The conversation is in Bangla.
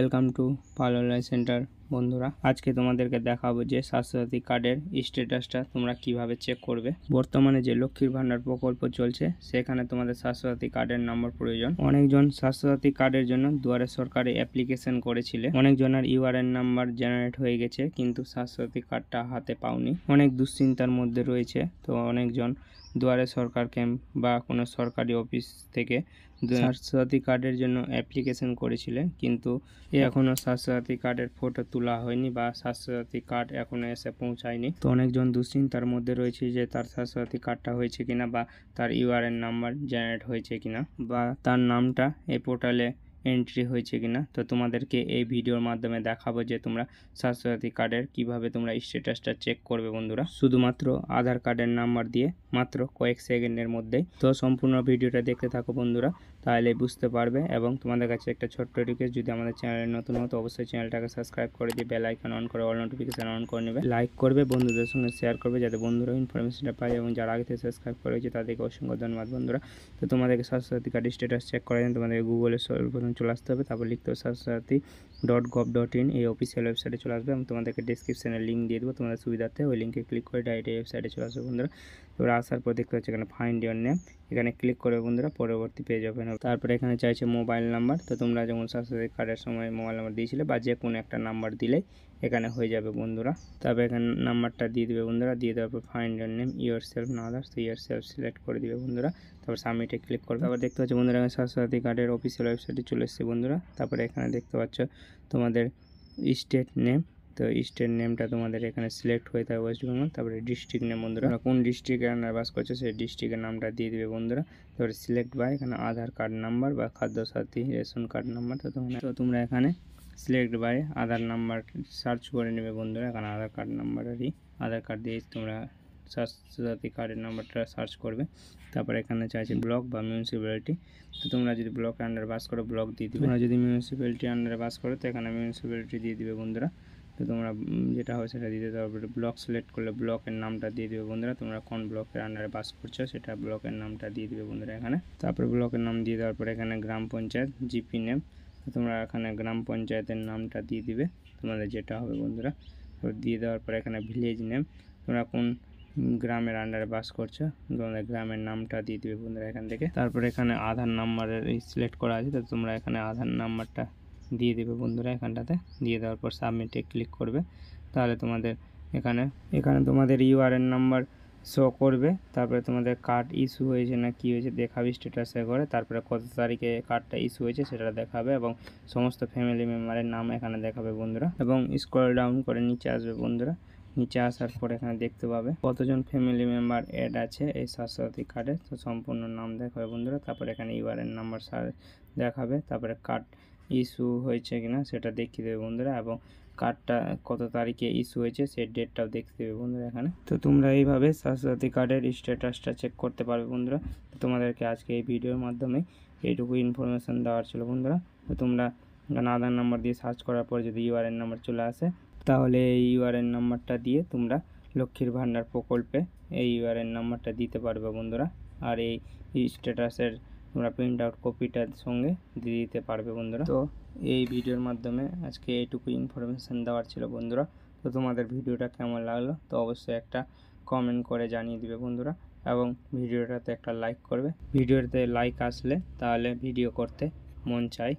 Welcome to Pal online centre. বন্ধুরা, আজকে তোমাদেরকে দেখাবো যে স্বাস্থ্যসাথী কার্ডের স্ট্যাটাসটা তোমরা কিভাবে চেক করবে। বর্তমানে যে লক্ষ্মীর ভান্ডার প্রকল্প চলছে সেখানে তোমাদের স্বাস্থ্যসাথী কার্ডের নাম্বার প্রয়োজন। অনেকজন স্বাস্থ্যসাথী কার্ডের জন্য দুয়ারে সরকারে অ্যাপ্লিকেশন করেছিলে, অনেকজনের ইউআরএন নাম্বার জেনারেট হয়ে গেছে কিন্তু স্বাস্থ্যসাথী কার্ডটা হাতে পাওনি। অনেক দুশ্চিন্তার মধ্যে রয়েছে। তো অনেকজন দুয়ারে সরকার ক্যাম্প বা কোনো সরকারি অফিস থেকে স্বাস্থ্যসাথী কার্ডের জন্য অ্যাপ্লিকেশন করেছিলে, কিন্তু এখনও স্বাস্থ্যসাথী কার্ডের ফটো তোলা হয়নি বা স্বাস্থ্যসাথী কার্ড এখনও এসে পৌঁছায়নি। তো অনেকজন দুশ্চিন্তার মধ্যে রয়েছে যে তার স্বাস্থ্যসাথী কার্ডটা হয়েছে কিনা, বা তার ইউআরএন নাম্বার জেনারেট হয়েছে কিনা, বা তার নামটা এই পোর্টালে এন্ট্রি হয়েছে কিনা। তো তোমাদেরকে এই ভিডিওর মাধ্যমে দেখাবো যে তোমরা স্বাস্থ্যসাথী কার্ডের কিভাবে তোমরা স্ট্যাটাসটা চেক করবে। বন্ধুরা, শুধুমাত্র আধার কার্ডের নাম্বার দিয়ে মাত্র কয়েক সেকেন্ডের মধ্যেই। তো সম্পূর্ণ ভিডিওটা দেখতে থাকো বন্ধুরা, তাহলে বুঝতে পারবে। এবং তোমাদের কাছে একটা ছোট্ট রিকোয়েস্ট, যদি আমাদের চ্যানেলে নতুন হতো অবশ্যই চ্যানেলটাকে সাবস্ক্রাইব করে দিয়ে বেল আইকন অন করে অল নোটিফিকেশন অন করে নেবে, লাইক করবে, বন্ধুদের সঙ্গে শেয়ার করবে যাতে বন্ধুরা ইনফরমেশনটা পায়, এবং যারা আগে থেকে সাবস্ক্রাইব করেছে তাদেরকে অসংখ্য ধন্যবাদ। বন্ধুরা, তো তোমাদেরকে স্বাস্থ্যসাথী কার্ডের স্ট্যাটাস চেক করার জন্য তোমাদের গুগলে সর্বপ্রথম চলে আসতে হবে, তারপর লিখতে হবে স্বাস্থ্যসাথী.gov.in, এই অফিসিয়াল ওয়েবসাইটে চলে আসবে। আমি তোমাদেরকে ডিসক্রিপশনে লিঙ্ক দিয়ে দেবো তোমাদের সুবিধার্থে, ওই লিঙ্কে ক্লিক করে ডাইরেক্ট এই ওয়েবসাইটে চলে আসবে। বন্ধুরা, তোমরা আসার পর দেখতে পাচ্ছ এখানে ফাইন্ড ইওর নেম, এখানে ক্লিক করে বন্ধুরা পরবর্তী পেজ ওপেন হবে। তারপরে এখানে চাইছে মোবাইল নাম্বার। তো তোমরা যেমন স্বাস্থ্যসাথী কার্ডের সময় মোবাইল নাম্বার দিয়েছিলে বা যে কোনো একটা নাম্বার দিলেই এখানে হয়ে যাবে বন্ধুরা। তারপরে এখানে নাম্বারটা দিয়ে দেবে বন্ধুরা, দিয়ে দেওয়ার পর find your name your self না আদার্স, তো ইওর সেলফ সিলেক্ট করে দিবে বন্ধুরা। তারপর সাবমিটে ক্লিক করবে। তারপর দেখতে পাচ্ছ বন্ধুরা এখানে স্বাস্থ্যসাথী কার্ডের অফিসিয়াল ওয়েবসাইটে চলে এসেছে বন্ধুরা। তারপরে এখানে দেখতে পাচ্ছ তোমাদের স্টেট নেম। তো স্টেট নেমটা তোমাদের এখানে সিলেক্ট হয়ে থাকে ওয়েস্ট বেঙ্গল। তারপরে ডিস্ট্রিক্ট নেম বন্ধুরা, কোন ডিস্ট্রিক্টে আপনারা বাস করছে সেই ডিস্ট্রিক্টের নামটা দিয়ে দেবে বন্ধুরা। তারপরে সিলেক্ট বাই, এখানে আধার কার্ড নাম্বার বা খাদ্যসাথী রেশন কার্ড নাম্বার। তো তোমরা এখানে select by Aadhaar number search করে নেবে বন্ধুরা। এখানে আধার কার্ড নাম্বারেরই আধার কার্ড দিয়ে তোমরা স্বাস্থ্যসাথী কার্ডের নাম্বারটা সার্চ করবে। তারপরে এখানে চাইছে ব্লক বা মিউনিসিপ্যালিটি। তো তোমরা যদি ব্লকের আন্ডারে বাস করো ব্লক দিয়ে দিবে, তোমরা যদি মিউনিসিপ্যালিটি আন্ডারে বাস করো তো এখানে মিউনিসিপ্যালিটি দিয়ে দিবে বন্ধুরা। তো তোমরা যেটা হয় সেটা দিতে, তারপরে ব্লক সিলেক্ট করলে ব্লকের নামটা দিয়ে দেবে বন্ধুরা। তোমরা কোন ব্লকের আন্ডারে বাস করছো সেটা ব্লকের নামটা দিয়ে দিবে বন্ধুরা এখানে। তারপরে ব্লকের নাম দিয়ে দেওয়ার পরে এখানে গ্রাম পঞ্চায়েত জিপি নেম, তো তোমরা এখানে গ্রাম পঞ্চায়েতের নামটা দিয়ে দিবে তোমাদের যেটা হবে বন্ধুরা। তো দিয়ে দেওয়ার পরে এখানে ভিলেজ নেম, তোমরা কোন গ্রামের আন্ডারে বাস করছো তোমাদের গ্রামের নামটা দিয়ে দিবে বন্ধুরা এখান থেকে। তারপরে এখানে আধার নাম্বারের সিলেক্ট করা আছে, তো তোমরা এখানে আধার নাম্বারটা দিয়ে দেবে বন্ধুরা এখানটাতে। দিয়ে দেওয়ার পর সাবমিটে ক্লিক করবে, তাহলে তোমাদের এখানে তোমাদের ইউআরএন নাম্বার শো করবে। তারপরে তোমাদের কার্ড ইস্যু হয়েছে না কি হয়েছে দেখাবে স্ট্যাটাসে করে। তারপরে কত তারিখে কার্ডটা ইস্যু হয়েছে সেটা দেখাবে, এবং সমস্ত ফ্যামিলি মেম্বারের নাম এখানে দেখাবে বন্ধুরা। এবং স্ক্রল ডাউন করে নিচে আসবে বন্ধুরা। নিচে আসার পর এখানে দেখতে পাবে কতজন ফ্যামিলি মেম্বার অ্যাড আছে এই স্বাস্থ্যসাথী কার্ডে, তো সম্পূর্ণ নাম দেখাবে বন্ধুরা। তারপরে এখানে ইউআরএন নাম্বার দেখাবে, তারপরে কার্ড ইস্যু হয়েছে কিনা সেটা দেখিয়ে দেবে বন্ধুরা, এবং কার্ডটা কত তারিখে ইস্যু হয়েছে সেই ডেটটাও দেখতে দেবে বন্ধুরা এখানে। তো তোমরা এইভাবে স্বাস্থ্যসাথী কার্ডের স্ট্যাটাসটা চেক করতে পারবে বন্ধুরা। তো তোমাদেরকে আজকে এই ভিডিওর মাধ্যমে এইটুকু ইনফরমেশান দেওয়ার ছিল বন্ধুরা। তো তোমরা আধার নাম্বার দিয়ে সার্চ করার পর যদি ইউআরএন নাম্বার চলে আসে তাহলে এই ইউআরএন নাম্বারটা দিয়ে তোমরা লক্ষ্মীর ভান্ডার প্রকল্পে এই ইউআরএন নাম্বারটা দিতে পারবে বন্ধুরা। আর এই স্ট্যাটাসের তোমরা প্রিন্ট আউট কপিটার সঙ্গে দিয়ে দিতে পারবে বন্ধুরা। তো এই ভিডিওর মাধ্যমে আজকে এইটুকু ইনফরমেশান দেওয়ার ছিল বন্ধুরা। তো তোমাদের ভিডিওটা কেমন লাগলো তো অবশ্যই একটা কমেন্ট করে জানিয়ে দিবে বন্ধুরা, এবং ভিডিওটাতে একটা লাইক করবে। ভিডিওতে লাইক আসলে তাহলে ভিডিও করতে মন চায়।